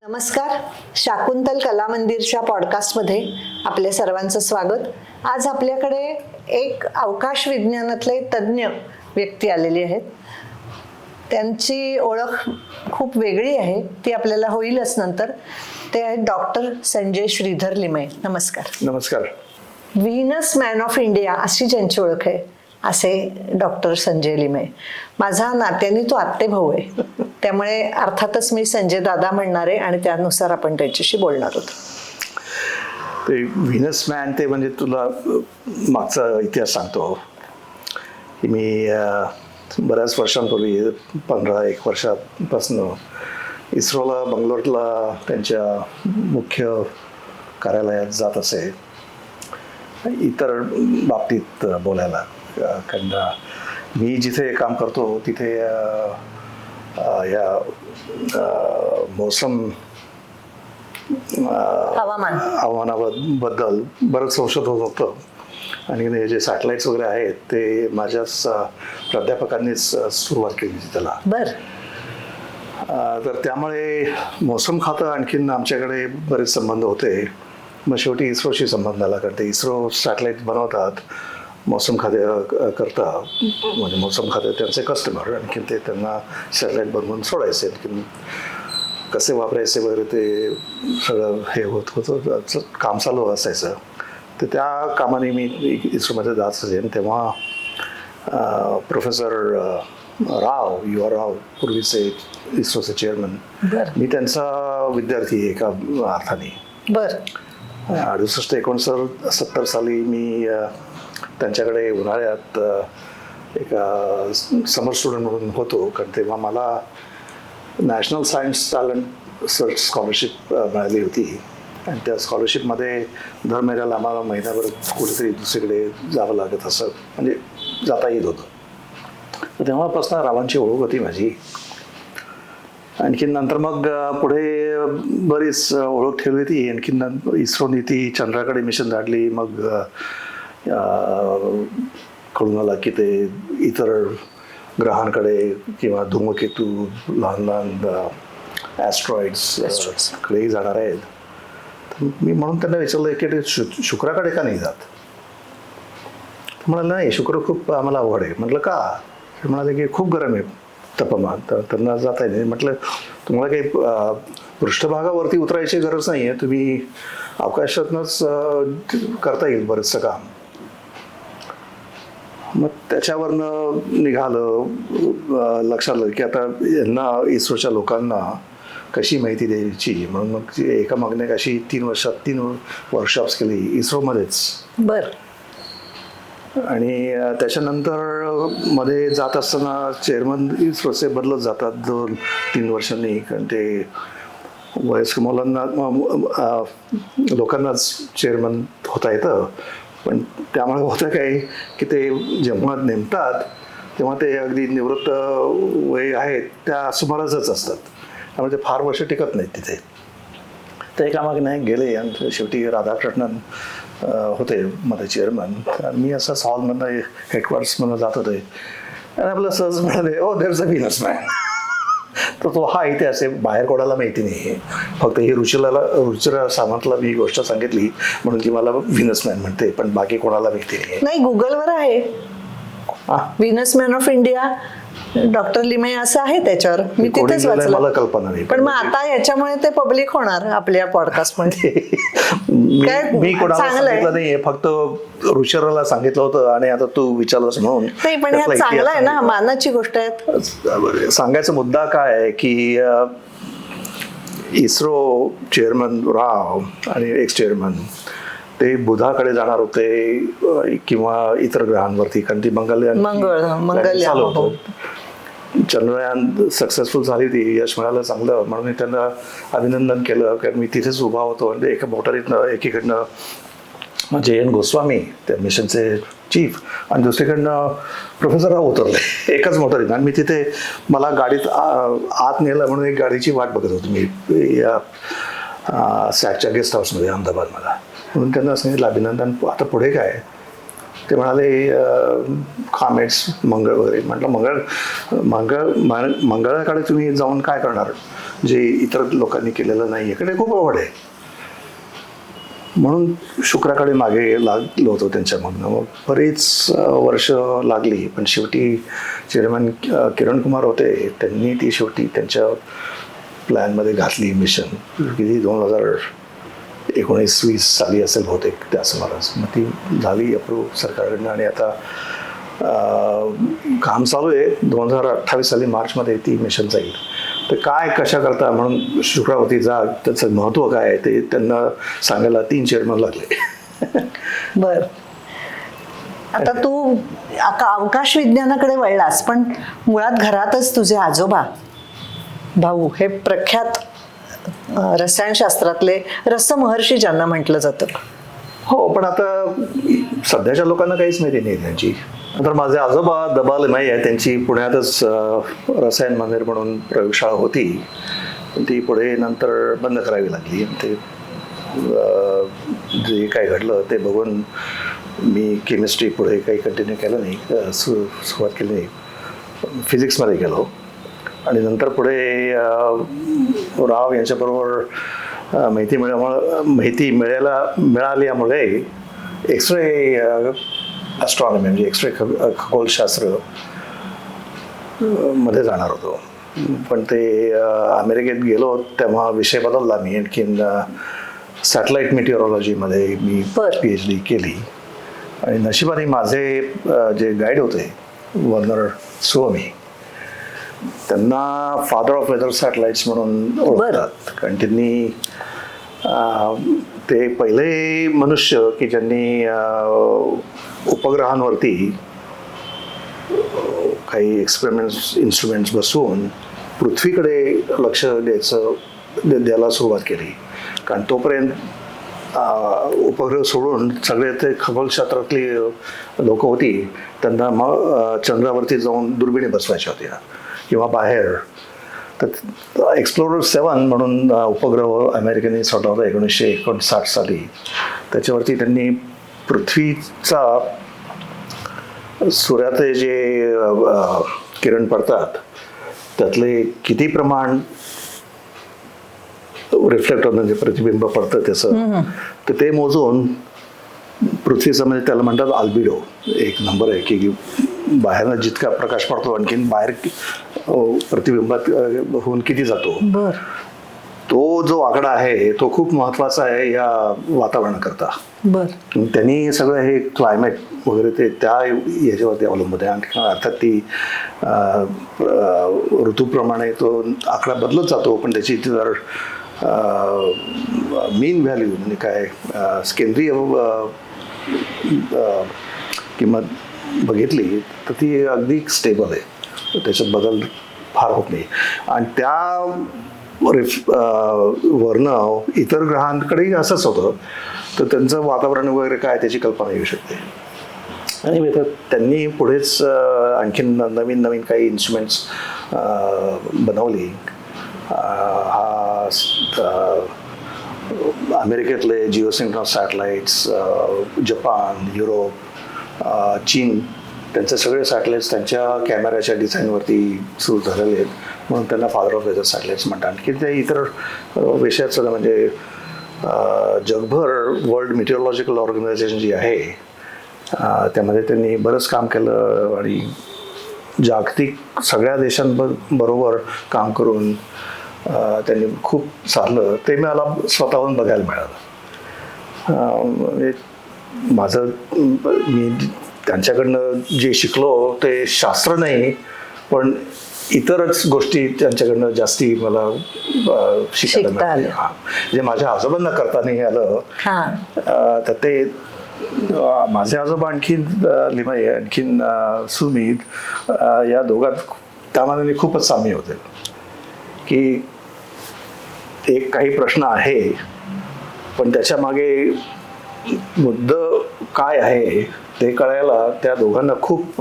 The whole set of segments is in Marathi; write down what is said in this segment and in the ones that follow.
नमस्कार, शाकुंतल कला मंदिरच्या पॉडकास्टमध्ये आपल्या सर्वांचं स्वागत. आज आपल्याकडे एक अवकाश विज्ञानातले तज्ज्ञ व्यक्ती आलेली आहेत. त्यांची ओळख खूप वेगळी आहे, ती आपल्याला होईलच नंतर. ते आहेत डॉक्टर संजय श्रीधर लिमये. नमस्कार. नमस्कार. व्हीनस मॅन ऑफ इंडिया अशी ज्यांची ओळख आहे असे डॉक्टर संजय लिमये. माझा नात्याने तो आत्ते भाऊ आहे, त्यामुळे अर्थातच मी संजय दादा म्हणणार आहे आणि त्यानुसार आपण त्यांच्याशी बोलणार आहोत. ते व्हीनस मॅन ते म्हणजे तुला मागचा इतिहास सांगतो की मी बऱ्याच वर्षांपूर्वी 15-1 वर्षापासून इस्रोला बंगलोरला त्यांच्या मुख्य कार्यालयात जात असे इतर बाबतीत बोलायला. कारण मी जिथे काम करतो तिथे या मोसम हवामानाबद्दल बरंच संशोधन होतं आणि हे जे सॅटेलाइट्स वगैरे आहेत ते माझ्याच प्राध्यापकांनीच सुरुवात केली होती त्याला. तर त्यामुळे मोसम खातं आणखीन आमच्याकडे बरेच संबंध होते. मग शेवटी इस्रोशी संबंध आला, कारण ते इस्रो सॅटेलाइट बनवतात मौसम खात्या करता, म्हणजे मौसम खाते त्यांचे कस्टमर, आणखीन ते त्यांना सॅटेलाइट बनवून सोडायचे, आणखीन कसे वापरायचे वगैरे ते सगळं हे होतं काम चालू असायचं. तर त्या कामाने मी इस्रोमध्ये जात असेल तेव्हा प्रोफेसर राव UR राव, पूर्वीचे इस्रोचे चेअरमन, मी त्यांचा विद्यार्थी एका अर्थाने. 68-69 साली मी त्यांच्याकडे उन्हाळ्यात एका समर स्टुडंट म्हणून होतो, कारण तेव्हा मला national science talent search scholarship मिळाली होती आणि त्या स्कॉलरशिपमध्ये दर महिन्याला आम्हाला महिन्याभर कुठेतरी दुसरीकडे जावं लागत, असं म्हणजे जाता येत होतं. तर तेव्हापासून रावांची ओळख होती माझी. आणखीन नंतर मग पुढे बरीच ओळख ठेवली होती. आणखीन इस्रोनी ती चंद्राकडे मिशन धाडली. मग कळून आला की ते इतर ग्रहांकडे किंवा धूमकेतू, लहान लहान ॲस्ट्रॉइड्स कडेही जाणार आहेत. तर मी म्हणून त्यांना विचारलं की ते शुक्राकडे का नाही जात. म्हणाले नाही, शुक्र खूप आम्हाला अवघड आहे. म्हटलं का? ते म्हणाले की खूप गरम आहे तापमान, तर त्यांना जाता येईल. म्हटलं तुम्हाला काही पृष्ठभागावरती उतरायची गरज नाही आहे, तुम्ही अवकाशातनंच करता येईल बरंचसं काम. मग त्याच्यावरनं निघालं, लक्षात आलं की आता यांना इस्रोच्या लोकांना कशी माहिती द्यायची, म्हणून मग एका मागणे अशी 3 वर्कशॉप्स केली इस्रोमध्येच. आणि त्याच्यानंतर मध्ये जात असताना चेअरमन इस्रोचे बदलत जातात 2-3 वर्षांनी, कारण ते वयस्क मुलांना लोकांनाच चेअरमन होता येतं. पण त्यामुळे होतं काय की ते जेव्हा नेमतात तेव्हा ते अगदी निवृत्त वय आहेत त्या सुमारासच असतात, त्यामुळे ते फार वर्ष टिकत नाहीत तिथे. ते एकामागे नाही गेले आणि शेवटी राधाकृष्णन होते मध्ये चेअरमन. मी असं हॉलमधनं हेडक्वार्टर्समधनं जात होते आणि आपलं सहज म्हणाले, ओ देअर्स अ व्हीनस मॅन. तर तो हा इतिहास आहे, बाहेर कोणाला माहिती नाही. फक्त ही रुचिरा सामंतला मी गोष्ट सांगितली म्हणून ती मला व्हीनस मॅन म्हणते, पण बाकी कोणाला माहिती नाही. गुगलवर आहे Venus man of India doctor Limaye असं आहे त्याच्यावर. मी तिथेच वाचलं, मला कल्पना नाही. पण मग आता याच्यामुळे ते पब्लिक होणार आपल्या पॉडकास्ट मध्ये. मी कोणाला सांगितलं नाहीये, फक्त रुचिराला सांगितलं होतं आणि आता तू विचारलंस म्हणून. नाही, पण हे चांगलं आहे ना, मानाची गोष्ट आहे. सांगायचा मुद्दा काय आहे की इस्रो चेअरमन राव आणि एक्स चेअरमन ते बुधाकडे जाणार होते किंवा इतर ग्रहांवरती, कारण ती मंगल चालू होतं. चंद्रयान सक्सेसफुल झाली, ती यश मिळालं चांगलं, म्हणून मी त्यांना अभिनंदन केलं. कारण मी तिथेच उभा होतो आणि एका मोटारीतनं एकीकडनं म्हणजे एन गोस्वामी त्या मिशनचे चीफ आणि दुसरीकडनं प्रोफेसर राव उतरले एकाच मोटारीत. आणि मी तिथे मला गाडीत आत नेलं म्हणून एक गाडीची वाट बघत होतो मी या सॅटच्या गेस्ट हाऊसमध्ये अहमदाबादमध्ये. म्हणून त्यांना सांगितलं अभिनंदन आता पुढे काय. ते म्हणाले कॉमेट्स मंगळ वगैरे. म्हटलं मंगळाकडे तुम्ही जाऊन काय करणार जे इतर लोकांनी केलेलं नाही. इकडे खूप आवड आहे म्हणून शुक्राकडे मागे लागलो होतो त्यांच्यामधनं. मग बरीच वर्ष लागली पण शेवटी चेअरमॅन किरण कुमार होते. त्यांनी ती शेवटी त्यांच्या प्लॅनमध्ये घातली मिशन. किती 2019-20 साली असेल बहुतेक त्या सुमारास. मग ती झाली अप्रूव्ह सरकारकडनं आणि आता काम चालू आहे. 2028 साली मार्चमध्ये ती मिशन जाईल. तर काय कशा करता म्हणून शुक्रावती जा त्याचं महत्त्व काय आहे ते त्यांना सांगायला 3 चेअरमन लागले. बर, आता तू अवकाश विज्ञानाकडे वळलास पण मुळात घरातच तुझे आजोबा भाऊ हे प्रख्यात रसायनशास्त्रातले रसमहर्षी ज्यांना म्हटलं जातं. हो, पण आता सध्याच्या लोकांना काहीच माहिती नाही त्यांची. नंतर माझे आजोबा दबाल माई आहे त्यांची पुण्यातच रसायन मंदिर म्हणून प्रयोगशाळा होती. ती पुढे नंतर बंद करावी लागली. ते जे काय घडलं ते बघून मी केमिस्ट्री पुढे काही कंटिन्यू केलं नाही, सुरुवात केली नाही. फिजिक्समध्ये गेलो आणि नंतर पुढे राव यांच्याबरोबर माहिती मिळाल्यामुळे एक्सरे ॲस्ट्रॉनॉमी म्हणजे एक्सरे खगोलशास्त्र मध्ये जाणार होतो. पण ते अमेरिकेत गेलो तेव्हा विषय बदलला. मी आणखीन सॅटेलाईट मेटिओरॉलॉजीमध्ये मी PhD केली. आणि नशिबाने माझे जे गाईड होते वर्नर सुवमी त्यांना फादर ऑफ वेदर सॅटेलाइट्स म्हणून ओळखतात. कारण त्यांनी ते पहिले मनुष्य की ज्यांनी उपग्रहांवरती काही एक्सपेरिमेंट्स इन्स्ट्रुमेंट्स बसवून पृथ्वीकडे लक्ष द्यायला सुरुवात केली. कारण तोपर्यंत उपग्रह सोडून सगळे ते खगोलशास्त्रातली लोक होती त्यांना मग चंद्रावरती जाऊन दुर्बिणी बसवायच्या होत्या किंवा बाहेर. तर एक्सप्लोरर 7 म्हणून उपग्रह अमेरिकेने सोडवला 1959 साली. त्याच्यावरती त्यांनी पृथ्वीचा सूर्याचे जे किरण पडतात त्यातले किती प्रमाण रिफ्लेक्ट होतं म्हणजे प्रतिबिंब पडतं त्याचं तर ते मोजून पृथ्वीचं म्हणजे त्याला म्हणतात अल्बिडो एक नंबर आहे की बाहेरनं जितका प्रकाश पडतो आणखीन बाहेर प्रतिबिंबात होऊन किती जातो. तो जो आकडा आहे तो खूप महत्वाचा आहे या वातावरणाकरता. त्यांनी सगळं हे क्लायमेट वगैरे ते त्या याच्यावरती अवलंबून आहे. आणखी अर्थात ती ऋतूप्रमाणे तो आकडा बदलत जातो पण त्याची जर मीन व्हॅल्यू म्हणजे काय केंद्रीय किंमत बघितली तर ती अगदी स्टेबल आहे. त्याच्यात बदल फार होत नाही. आणि त्या वरनं इतर ग्रहांकडेही असंच होतं तर त्यांचं वातावरण वगैरे काय त्याची कल्पना येऊ शकते. आणि त्यांनी पुढेच आणखीन नवीन काही इन्स्ट्रुमेंट्स बनवली. अमेरिकेतले जिओसिंक्रोनस सॅटेलाइट्स, जपान, युरोप, चीन त्यांचे सगळे सॅटेलाइट्स त्यांच्या कॅमेऱ्याच्या डिझाईनवरती सुरू झालेले आहेत म्हणून त्यांना फादर ऑफ वेदर सॅटेलाइट्स म्हणतात. आणखी ते इतर विषयात सुद्धा म्हणजे जगभर वर्ल्ड मेटिओरॉलॉजिकल ऑर्गनायझेशन जी आहे त्यामध्ये त्यांनी बरंच काम केलं आणि जागतिक सगळ्या देशांबरोबर काम करून त्यांनी खूप चाललं. ते मला स्वतःहून बघायला मिळालं. मी त्यांच्याकडनं जे शिकलो ते शास्त्र नाही पण इतरच गोष्टी त्यांच्याकडनं जास्ती मला शिकायला मिळाल्या. जे माझ्या आजोबांना करता नाही आलं तर ते माझे आजोबा आणखीन लिमाई आणखीन सुमित या दोघात त्यामानाने खूपच साम्य होते की एक काही प्रश्न आहे पण त्याच्या मागे मुद्दा काय आहे ते कळायला त्या दोघांना खूप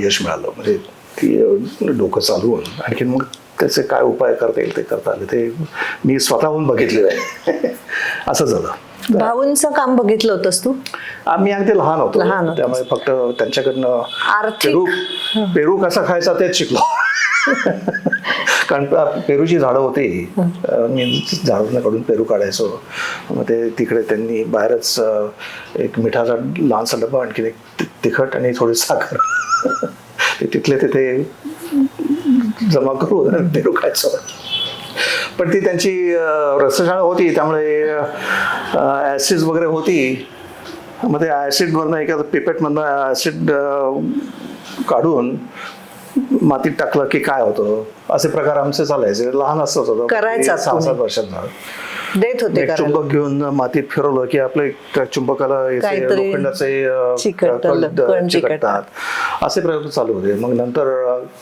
यश मिळालं. म्हणजे ती डोकं चालवून आणखीन मग त्याचे काय उपाय करता येईल ते करता आले. ते मी स्वतःहून बघितलेलं आहे. असं झालं. भाऊंचं काम बघितलं होतंस तू? आम्ही अगदी लहान होतो, लहान होतोस. त्यामुळे फक्त त्यांच्याकडनं आर्थिक पेरू कसा खायचा तेच शिकलो. कारण पेरूची झाडं होती, मी झाडांकडून पेरू काढायचो. मग ते तिकडे त्यांनी बाहेरच एक मिठाचा लहानसा डबा, आणखीन एक तिखट आणि थोडी साखर, ते तिथले तिथे जमा करून पेरू खायचो. पण ती त्यांची रसशाळा होती, त्यामुळे ॲसिड वगैरे होती. मग ते ॲसिडवरनं एका पिपेटमधनं ॲसिड काढून मातीत टाकलं की काय होतं, असे प्रकार आमचे चालायचे. लहान असत होतं, करायचा 6-7 वर्षांना. देत होते एक करायला. चुंबक घेऊन मातीत फिरवलं की आपलं त्या चुंबकाला काहीतरी लोखंडाचे कण चिकटतात, असे प्रयोग चालू होते. मग नंतर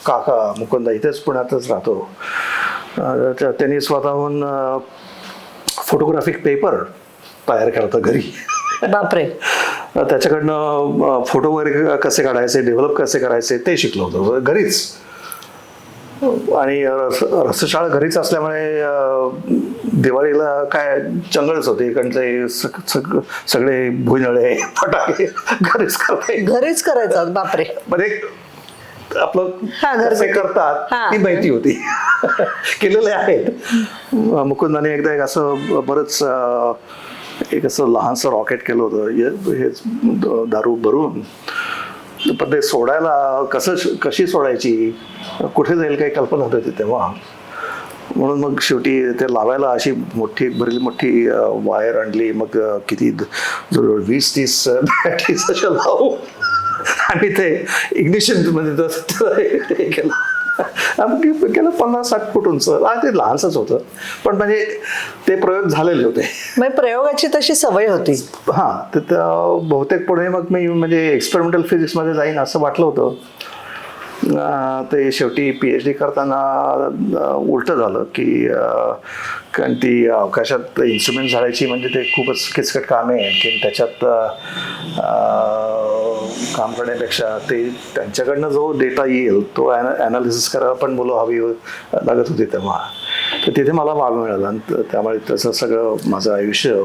काका मुकुंदा इथेच पुण्यातच राहतो, त्यांनी स्वतःहून फोटोग्राफिक पेपर तयार केला होता घरी. बापरे. त्याच्याकडनं फोटो वगैरे कसे काढायचे, डेव्हलप कसे करायचे ते शिकलो होतो घरीच. आणि रसशाळा घरीच असल्यामुळे दिवाळीला काय चंगळच होते, कारण ते सगळे भुईनळे फटाके घरीच करते. घरीच करायचं. बापरे. म्हणजे आपलं घरचं कसे करतात ती माहिती होती. केलेले आहेत. मुकुंदाने एकदा एक असं बरंच एक असं लहानसं रॉकेट केलं होतं, हे दारू भरून. पण ते सोडायला कशी सोडायची, कुठे जाईल काही कल्पना होती तेव्हा. म्हणून मग शेवटी ते लावायला अशी बरीच मोठी वायर आणली. मग किती जवळ 20-30 बॅटरीज अशा लावू आणि ते इग्निशन मध्ये ते केलं. गेलं 50-60 फूट उंच. ते लहानसंच होतं, पण म्हणजे ते प्रयोग झालेले होते. म्हणजे प्रयोगाची तशी सवय होती. हा, तर बहुतेक पुढे मग मी म्हणजे एक्सपेरिमेंटल फिजिक्समध्ये जाईन असं वाटलं होतं. ते शेवटी PhD करताना उलट झालं की कारण ती अवकाशात इन्स्ट्रुमेंट झाडायची म्हणजे ते खूपच किचकट काम आहे. आणखी त्याच्यात काम करण्यापेक्षा ते त्यांच्याकडनं जो डेटा येईल तो ॲनालिसिस करायला पण मुलं हवी लागत होती तेव्हा. तर तिथे मला वाव मिळाला. त्यामुळे तसं सगळं माझं आयुष्य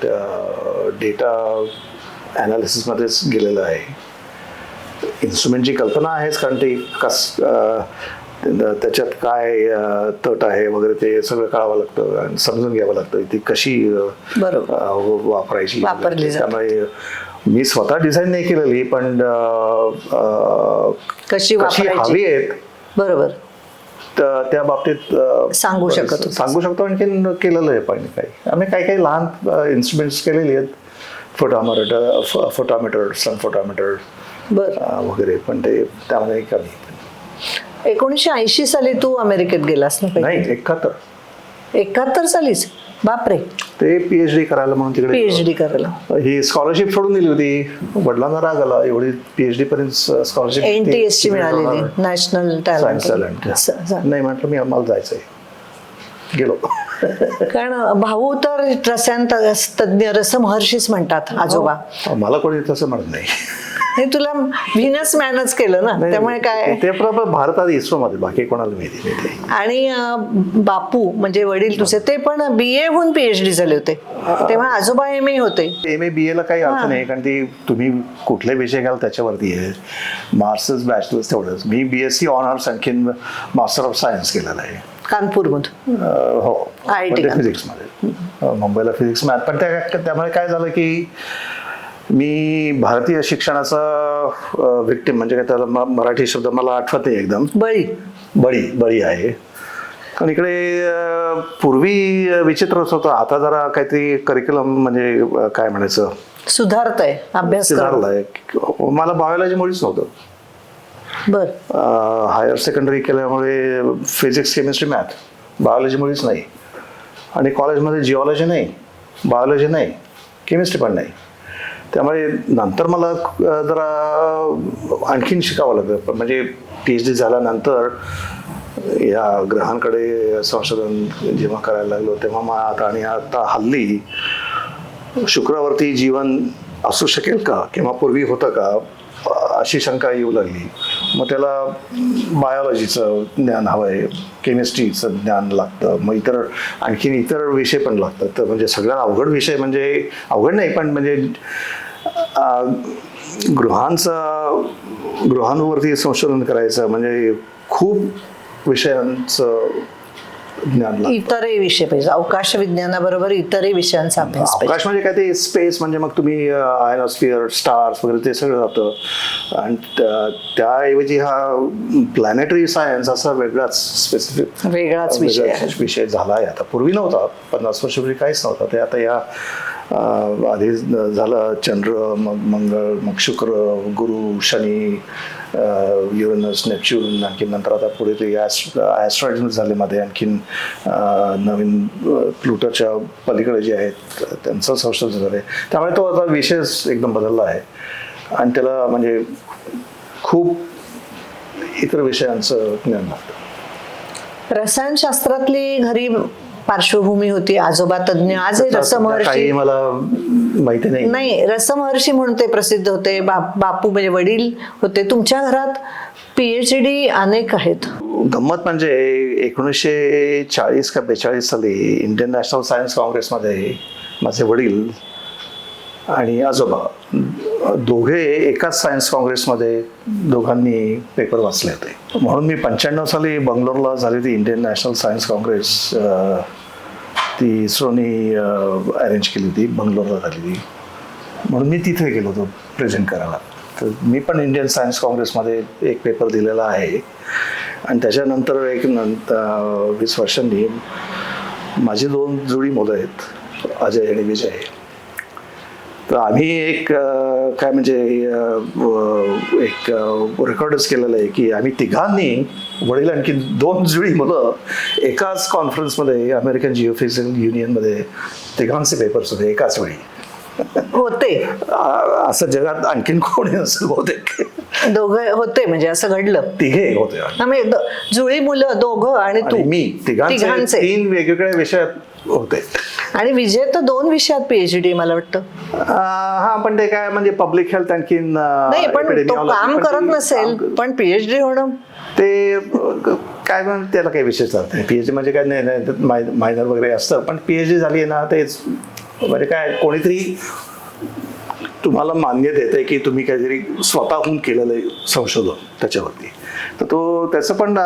त्या डेटा ॲनालिसिसमध्येच गेलेलं आहे. इन्स्ट्रुमेंटची कल्पना आहेच, कारण ते त्याच्यात काय तट आहे वगैरे ते सगळं कळावं लागतं आणि समजून घ्यावं लागतं, ती कशी वापरायची. त्यामुळे मी स्वतः डिझाईन नाही केलेली, पण कशी हवी आहेत बरोबर त्या बाबतीत सांगू शकतो. आणखीन केलेलं आहे. पण आम्ही काही लहान इन्स्ट्रुमेंट्स केलेली आहेत, फोटोमीटर, सन फोटोमीटर वगैरे, पण ते त्यामध्ये कमी. 1980 साली तू अमेरिकेत गेलास ना? नाही, 71 सालीच. बापरे. ते PhD करायला म्हणून तिकडे PhD करायला ही स्कॉलरशिप सोडून दिली होती. वडिलांना राग आला, एवढी PhD पर्यंत स्कॉलरशिप NTS ची मिळालेली, नॅशनल सायन्स टॅलेंट. नाही म्हटलं मी, आम्हाला जायचंय, गेलो. कारण भाऊ तर रसायन तज्ञ, रसमहर्षीच म्हणतात आजोबा. मला कोणी तसं म्हणत नाही. हे तुला व्हीनस मॅनच केलं ना, त्यामुळे काय ते भारतात इस्रो मध्ये, बाकी कोणाला माहिती नाही. आणि बापू म्हणजे वडील तुझे ते पण BA होऊन PhD झाले होते, तेव्हा आजोबा MA होते. MA BA ला काही अर्थ नाही, कारण ती तुम्ही कुठले विषय घ्याल त्याच्यावरती आहे. मास्टर्स बॅचलर्स तेवढंच. मी BSc ऑनर्स आणखीन मास्टर ऑफ सायन्स केलेला आहे कानपूरमधून. हो, IIT फिजिक्समध्ये, मुंबईला फिजिक्स मॅथ. पण त्यामुळे काय झालं की मी भारतीय शिक्षणाचा विक्टिम, म्हणजे काय त्याला मराठी शब्द मला आठवत नाही एकदम, बळी आहे. कारण इकडे पूर्वी विचित्रच होतं. आता जरा काहीतरी करिक्युलम म्हणजे काय म्हणायचं, सुधारतंय, अभ्यास सुधारलाय. मला बायोलॉजी मुळीच नव्हतं. हायर सेकंडरी केल्यामुळे फिजिक्स, केमिस्ट्री, मॅथ, बायोलॉजी मुळीच नाही. आणि कॉलेजमध्ये जिओलॉजी नाही, बायोलॉजी नाही, केमिस्ट्री पण नाही. त्यामुळे नंतर मला जरा आणखीन शिकावं लागलं. म्हणजे PhD झाल्यानंतर या ग्रहांकडे संशोधन जेव्हा करायला लागलो तेव्हा आता हल्ली शुक्रावरती जीवन असू शकेल का किंवा पूर्वी होतं का अशी शंका येऊ लागली. मग त्याला बायोलॉजीचं ज्ञान हवं आहे, केमिस्ट्रीचं ज्ञान लागतं, मग आणखीन इतर विषय पण लागतात. तर म्हणजे सगळ्यात अवघड विषय म्हणजे अवघड नाही पण म्हणजे गृहांवरती संशोधन करायचं म्हणजे खूप विषयांचं ज्ञान लागतं. इतरही विषय पाहिजे, अवकाश विज्ञानाबरोबर इतरही विषयांचा अभ्यास अवकाश पाहिजे. म्हणजे काय ते स्पेस म्हणजे मग तुम्ही आयनॉस्फिअर, स्टार्स वगैरे ते सगळं जातं. आणि त्याऐवजी हा प्लॅनेटरी सायन्स असा वेगळाच स्पेसिफिक वेगळाच विषय आहे. विषय झाला आहे. आता पूर्वी नव्हता, 50 वर्षापूर्वी काहीच नव्हता. ते आता या आधी झालं चंद्र, मग मंगळ, मग शुक्र, गुरु, शनी, युरेनस, नेपच्यून, आणखी नंतर आता पुढे ते ॲस्ट्रॉइड झाले मध्ये, आणखीन नवीन प्लुटोच्या पलीकडे जे आहेत त्यांचं संशोधन झालं आहे. त्यामुळे तो आता विषयच एकदम बदलला आहे आणि त्याला म्हणजे खूप इतर विषयांचं ज्ञान लागतं. रसायनशास्त्रातली घरी पार्श्वभूमी होती, आजोबा तज्ञ, आज हे रसमहर्षी. काही मला माहिती नाही, रसमहर्षी म्हणून ते प्रसिद्ध होते. बापू म्हणजे वडील होते. तुमच्या घरात PhD अनेक आहेत. गंमत म्हणजे 1940 का 42 साली इंडियन नॅशनल सायन्स काँग्रेसमध्ये माझे वडील आणि आजोबा दोघे एकाच सायन्स काँग्रेसमध्ये दोघांनी पेपर वाचले होते. म्हणून मी 95 साली बंगलोरला झाली ती इंडियन नॅशनल सायन्स काँग्रेस, ती इस्रोनी अरेंज केली होती, बंगलोरला झाली ती. म्हणून मी तिथे गेलो होतो प्रेझेंट करायला. तर मी पण इंडियन सायन्स काँग्रेसमध्ये एक पेपर दिलेला आहे. आणि त्याच्यानंतर 20 वर्षांनी माझी 2 जुळी मुलं आहेत, अजय आणि विजय. तर आम्ही एक काय म्हणजे एक रेकॉर्डच केलेलं आहे की आम्ही तिघांनी वडील आणखी 2 जुळी मुलं एकाच कॉन्फरन्समध्ये अमेरिकन जिओफिजिकल युनियनमध्ये तिघांचे पेपर्स होते एकाच वेळी होते. असं जगात आणखीन कोणी नसेल बहुतेक. दोघं होते म्हणजे असं घडलं. तिघे होते आम्ही जुळी मुलं दोघं आणि तू, आणि मी तिघांचे 3 वेगवेगळ्या विषयात होते. आणि विजय तर 2 विषयात PhD मला वाटतं. हा पण ते काय म्हणजे पब्लिक हेल्थ आणखीन नाही, पण तो काम करत नसेल पण PhD होणं ते काय म्हणून त्याला काही विशेष चालत नाही. PhD म्हणजे काय नाही, मायनर वगैरे असतं. पण PhD झाली आहे ना, तेच म्हणजे काय कोणीतरी तुम्हाला मान्य देते की तुम्ही काहीतरी स्वतःहून केलेलं संशोधन त्याच्यावरती. तर त्याचं पण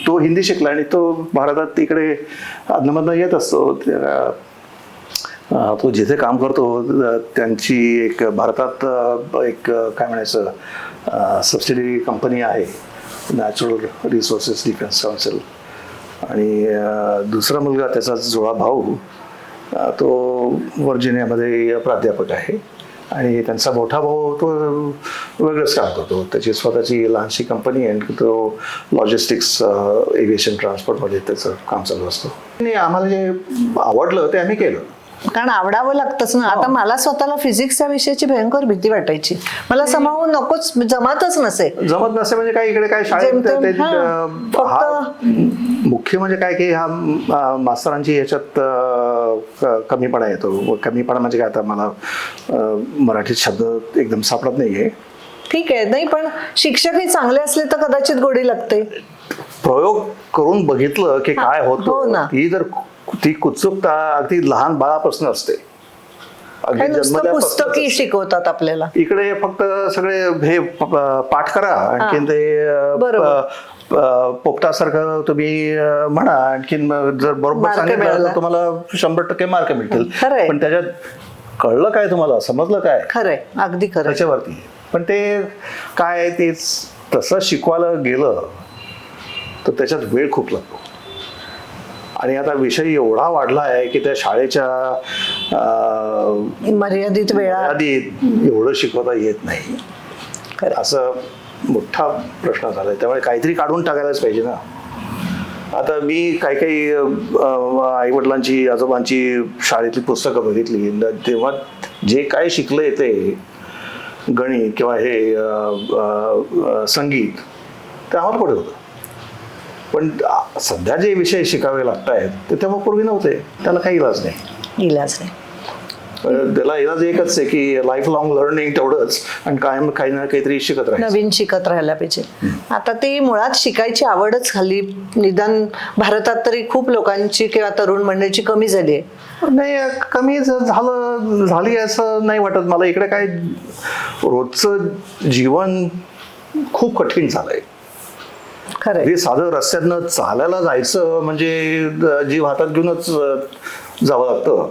तो हिंदी शिकला आणि तो भारतात इकडे अधनमधनं येत असतो. तो जिथे काम करतो त्यांची एक भारतात एक काय म्हणायचं सबसिडियरी कंपनी आहे, नॅचरल रिसोर्सेस डिफेन्स काउन्सिल. आणि दुसरा मुलगा त्याचा जुळा भाऊ तो व्हर्जिनियामध्ये प्राध्यापक आहे. आणि त्यांचा मोठा भाऊ तो वेगळंच काम करतो, त्याची स्वतःची लहानशी कंपनी आहे आणि तो लॉजिस्टिक्स एव्हिएशन ट्रान्सपोर्टमध्ये त्याचं काम चालू असतं. आणि आम्हाला जे आवडलं ते आम्ही केलं. कारण आवडावं लागतंच ना. आता मला स्वतःला फिजिक्सच्या विषयाची भयंकर भीती वाटायची. मला समावून नकोच, जमतच जमत नसे म्हणजे काय इकडे काय शाळेत मुख्य म्हणजे काय की हा मास्तरांची याच्यात कमीपणा येतो. कमीपणा म्हणजे काय, आता मला मराठीत शब्द एकदम सापडत नाहीये. ठीक आहे, नाही पण शिक्षकही चांगले असले तर कदाचित गोडी लागते. प्रयोग करून बघितलं की काय हो होतं, ना. ती कुत्सुकता अगदी लहान बाळापासून असते. पुस्तकी शिकवतात आपल्याला. इकडे फक्त सगळे हे पाठ करा, आणखीन ते पोपटासारखं तुम्ही म्हणा, आणखीन जर बरोबर सांगितलं तर तुम्हाला 100% मार्क मिळतील. पण त्याच्यात कळलं काय, तुम्हाला समजलं काय? खरंय, अगदी खरं. त्याच्यावरती पण ते काय ते तसं शिकवायला गेलं तर त्याच्यात वेळ खूप लागतो. आणि आता विषय एवढा वाढला आहे की त्या शाळेच्या मर्यादित वेळात एवढं शिकवता येत नाही, असं मोठा प्रश्न झालाय. त्यामुळे काहीतरी काढून टाकायलाच पाहिजे ना. आता मी काही आई वडिलांची, आजोबांची शाळेतली पुस्तकं बघितली, तेव्हा जे काय शिकलंय ते गणित किंवा हे संगीत ते आम्हाला पुढे होतं. पण सध्या जे विषय शिकावे लागत आहेत ते तेव्हा पूर्वी नव्हते. त्याला काही इलाज नाही. त्याला इलाज एकच आहे की लाईफ लॉंग लर्निंग तेवढंच आणि कायम काही ना काहीतरी शिकत राहायचं. नवीन शिकत राहायला पाहिजे. आता ती मुळात शिकायची आवडच हल्ली निदान भारतात तरी खूप लोकांची किंवा तरुण मंडळीची कमी झाली आहे. नाही, कमी झाली असं नाही वाटत मला. इकडे काय रोजचं जीवन खूप कठीण झालंय. खरंय. हे साधं रस्त्यातनं चालायला जायचं म्हणजे जीव हातात घेऊनच जावं लागतं.